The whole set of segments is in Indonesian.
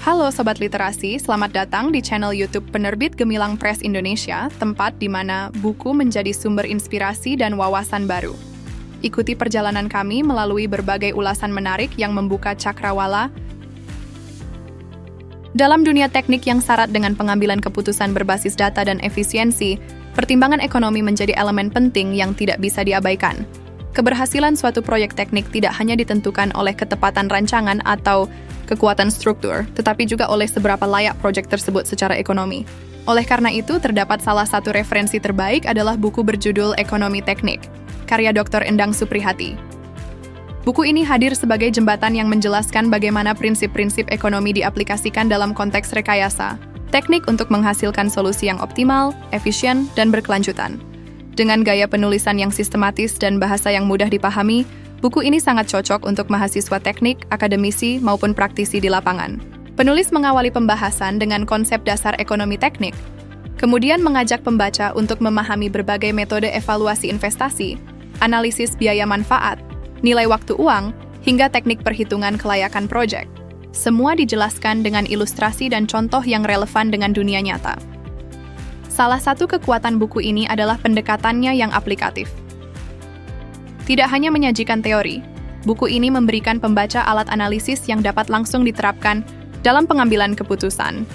Halo Sobat Literasi, selamat datang di channel YouTube Penerbit Gemilang Press Indonesia, tempat di mana buku menjadi sumber inspirasi dan wawasan baru. Ikuti perjalanan kami melalui berbagai ulasan menarik yang membuka cakrawala dalam dunia teknik yang syarat dengan pengambilan keputusan berbasis data dan efisiensi. Pertimbangan ekonomi menjadi elemen penting yang tidak bisa diabaikan. Keberhasilan suatu proyek teknik tidak hanya ditentukan oleh ketepatan rancangan atau kekuatan struktur, tetapi juga oleh seberapa layak proyek tersebut secara ekonomi. Oleh karena itu, terdapat salah satu referensi terbaik adalah buku berjudul Ekonomi Teknik, karya Dr. Endang Suprihati. Buku ini hadir sebagai jembatan yang menjelaskan bagaimana prinsip-prinsip ekonomi diaplikasikan dalam konteks rekayasa, teknik untuk menghasilkan solusi yang optimal, efisien, dan berkelanjutan. Dengan gaya penulisan yang sistematis dan bahasa yang mudah dipahami, buku ini sangat cocok untuk mahasiswa teknik, akademisi, maupun praktisi di lapangan. Penulis mengawali pembahasan dengan konsep dasar ekonomi teknik, kemudian mengajak pembaca untuk memahami berbagai metode evaluasi investasi, analisis biaya manfaat, nilai waktu uang, hingga teknik perhitungan kelayakan proyek. Semua dijelaskan dengan ilustrasi dan contoh yang relevan dengan dunia nyata. Salah satu kekuatan buku ini adalah pendekatannya yang aplikatif. Tidak hanya menyajikan teori, buku ini memberikan pembaca alat analisis yang dapat langsung diterapkan dalam pengambilan keputusan.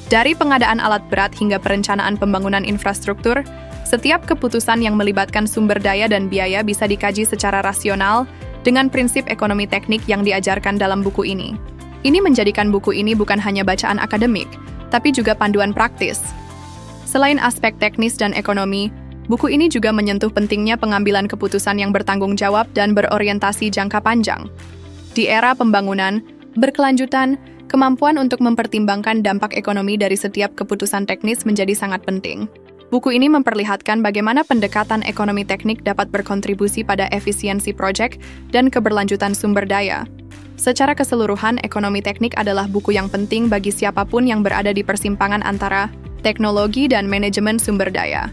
Dari pengadaan alat berat hingga perencanaan pembangunan infrastruktur, setiap keputusan yang melibatkan sumber daya dan biaya bisa dikaji secara rasional dengan prinsip ekonomi teknik yang diajarkan dalam buku ini. Ini menjadikan buku ini bukan hanya bacaan akademik, tapi juga panduan praktis. Selain aspek teknis dan ekonomi, buku ini juga menyentuh pentingnya pengambilan keputusan yang bertanggung jawab dan berorientasi jangka panjang. Di era pembangunan, berkelanjutan, kemampuan untuk mempertimbangkan dampak ekonomi dari setiap keputusan teknis menjadi sangat penting. Buku ini memperlihatkan bagaimana pendekatan ekonomi teknik dapat berkontribusi pada efisiensi proyek dan keberlanjutan sumber daya. Secara keseluruhan, ekonomi teknik adalah buku yang penting bagi siapapun yang berada di persimpangan antara teknologi dan manajemen sumber daya.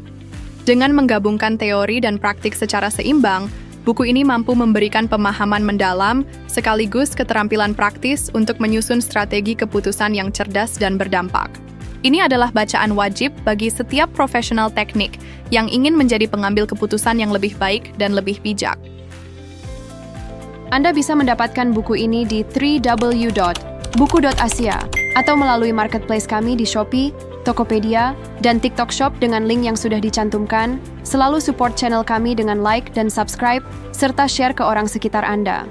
Dengan menggabungkan teori dan praktik secara seimbang, buku ini mampu memberikan pemahaman mendalam sekaligus keterampilan praktis untuk menyusun strategi keputusan yang cerdas dan berdampak. Ini adalah bacaan wajib bagi setiap profesional teknik yang ingin menjadi pengambil keputusan yang lebih baik dan lebih bijak. Anda bisa mendapatkan buku ini di www.buku.asia atau melalui marketplace kami di Shopee, Tokopedia, dan TikTok Shop dengan link yang sudah dicantumkan. Selalu support channel kami dengan like dan subscribe, serta share ke orang sekitar Anda.